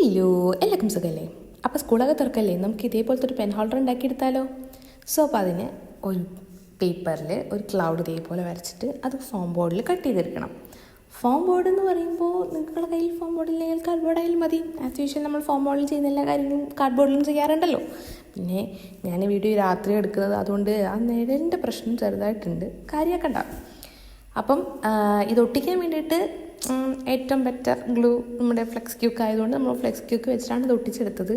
Hello, എല്ലാവർക്കും സുഖമല്ലേ? അപ്പോൾ സ്കൂളൊക്കെ തുറക്കല്ലേ, നമുക്ക് ഇതേപോലത്തെ ഒരു പെൻ ഹോൾഡർ ഉണ്ടാക്കിയെടുത്താലോ? അപ്പോൾ അതിന് ഒരു പേപ്പറിൽ ഒരു ക്ലൗഡ് ഇതേപോലെ വരച്ചിട്ട് അത് ഫോം ബോർഡിൽ കട്ട് ചെയ്തെടുക്കണം. ഫോം ബോർഡ് എന്ന് പറയുമ്പോൾ നിങ്ങളുടെ കയ്യിൽ ഫോം ബോർഡില്ലെങ്കിൽ കാർഡ് ബോർഡായാലും മതി. ആസ് യൂഷ്വൽ നമ്മൾ ഫോം ബോർഡിൽ ചെയ്യുന്ന എല്ലാ കാര്യങ്ങളും കാർഡ് ബോർഡിലും ചെയ്യാറുണ്ടല്ലോ. പിന്നെ ഞാൻ വീഡിയോ രാത്രി എടുക്കുന്നത്, അതുകൊണ്ട് ആ നിഴലിൻ്റെ പ്രശ്നം ചെറുതായിട്ടുണ്ട്, കാര്യമാക്കണ്ട. അപ്പം ഇത് ഒട്ടിക്കാൻ വേണ്ടിയിട്ട് ഏറ്റവും ബെറ്റർ ഗ്ലൂ നമ്മുടെ ഫ്ലെക്സ് ക്യൂക്ക് ആയതുകൊണ്ട് നമ്മൾ ഫ്ലെക്സ് ക്യൂക്ക് വെച്ചിട്ടാണ് ഇത് ഒട്ടിച്ചെടുത്തത്.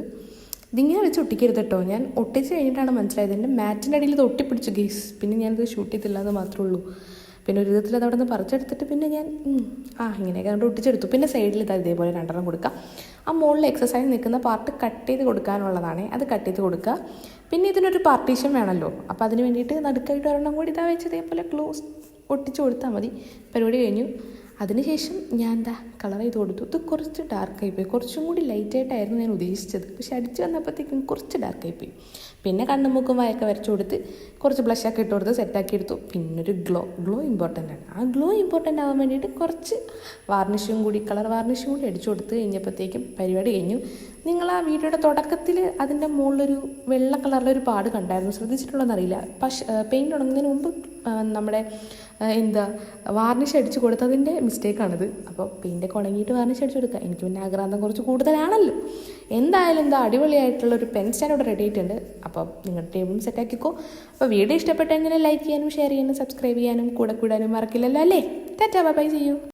ഇതിങ്ങനെ വെച്ച് ഒട്ടിക്കരുത് കേട്ടോ. ഞാൻ ഒട്ടിച്ച് കഴിഞ്ഞിട്ടാണ് മനസ്സിലായത് എൻ്റെ മാറ്റിൻ്റെ അടിയിൽ ഇത് ഒട്ടിപ്പിടിച്ചു ഗെയ്സ്. പിന്നെ ഞാനിത് ഷൂട്ട് ചെയ്തില്ല എന്ന് മാത്രമേ ഉള്ളൂ. പിന്നെ ഒരു വിധത്തിൽ അത് അവിടെ നിന്ന് പറിച്ചെടുത്തിട്ട് പിന്നെ ഞാൻ ഇങ്ങനെയൊക്കെ കണ്ട് ഒട്ടിച്ചെടുത്തു. പിന്നെ സൈഡിൽ ഇത് ഇതേപോലെ രണ്ടെണ്ണം കൊടുക്കുക. ആ മുകളിൽ എക്സസൈസ് നിൽക്കുന്ന പാർട്ട് കട്ട് ചെയ്ത് കൊടുക്കാനുള്ളതാണ്, അത് കട്ട് ചെയ്ത് കൊടുക്കുക. പിന്നെ ഇതിനൊരു പാർട്ടീഷൻ വേണമല്ലോ, അപ്പോൾ അതിന് വേണ്ടിയിട്ട് നടുക്കായിട്ട് ഒരെണ്ണം കൂടി ഇതാ വെച്ച് ഇതേപോലെ ക്ലോസ് ഒട്ടിച്ച് കൊടുത്താൽ മതി. പരിപാടി കഴിഞ്ഞു. അതിനുശേഷം ഞാൻ കളർ ചെയ്ത് കൊടുത്തു. ഇത് കുറച്ച് ഡാർക്കായിപ്പോയി, കുറച്ചും കൂടി ലൈറ്റായിട്ടായിരുന്നു ഞാൻ ഉദ്ദേശിച്ചത്. പക്ഷെ അടിച്ച് വന്നപ്പോഴത്തേക്കും കുറച്ച് ഡാർക്കായിപ്പോയി. പിന്നെ കണ്ണും മൂക്കും വായൊക്കെ വരച്ചു കൊടുത്ത് കുറച്ച് ബ്ലഷൊക്കെ ഇട്ട് കൊടുത്ത് സെറ്റാക്കി എടുത്തു. പിന്നൊരു ഗ്ലോ ഇമ്പോർട്ടൻ്റ് ആണ്. ആ ഗ്ലോ ഇമ്പോർട്ടൻ്റ് ആവാൻ വേണ്ടിയിട്ട് കുറച്ച് കളർ വാർണിഷും കൂടി അടിച്ചു കൊടുത്ത് കഴിഞ്ഞപ്പോഴത്തേക്കും പരിപാടി കഴിഞ്ഞു. നിങ്ങൾ ആ വീഡിയോയുടെ തുടക്കത്തിൽ അതിൻ്റെ മുകളിലൊരു വെള്ള കളറിലൊരു പാട് കണ്ടായിരുന്നു, ശ്രദ്ധിച്ചിട്ടുള്ളതെന്നറിയില്ല. പക്ഷേ പെയിൻറ്റ് ഉണങ്ങുന്നതിന് മുമ്പ് നമ്മുടെ വാർണിഷ് അടിച്ച് കൊടുത്തതിൻ്റെ മിസ്റ്റേക്കാണിത്. അപ്പോൾ പെയിൻ്റൊക്കെ ഉണങ്ങിയിട്ട് വാർണിഷ് അടിച്ച് കൊടുക്കുക. എനിക്ക് പിന്നെ ആഗ്രഹം കുറച്ച് കൂടുതലാണല്ലോ. എന്തായാലും അടിപൊളിയായിട്ടുള്ളൊരു പെൻ സ്റ്റാൻഡ് ഇവിടെ റെഡി ആയിട്ടുണ്ട്. അപ്പോൾ നിങ്ങളുടെ ടേബിളും സെറ്റാക്കിക്കോ. അപ്പോൾ വീഡിയോ ഇഷ്ടപ്പെട്ടെങ്കിൽ ലൈക്ക് ചെയ്യാനും ഷെയർ ചെയ്യാനും സബ്സ്ക്രൈബ് ചെയ്യാനും കൂടെ കൂടാനും മറക്കില്ലല്ലോ അല്ലേ? Tata, bye, see U.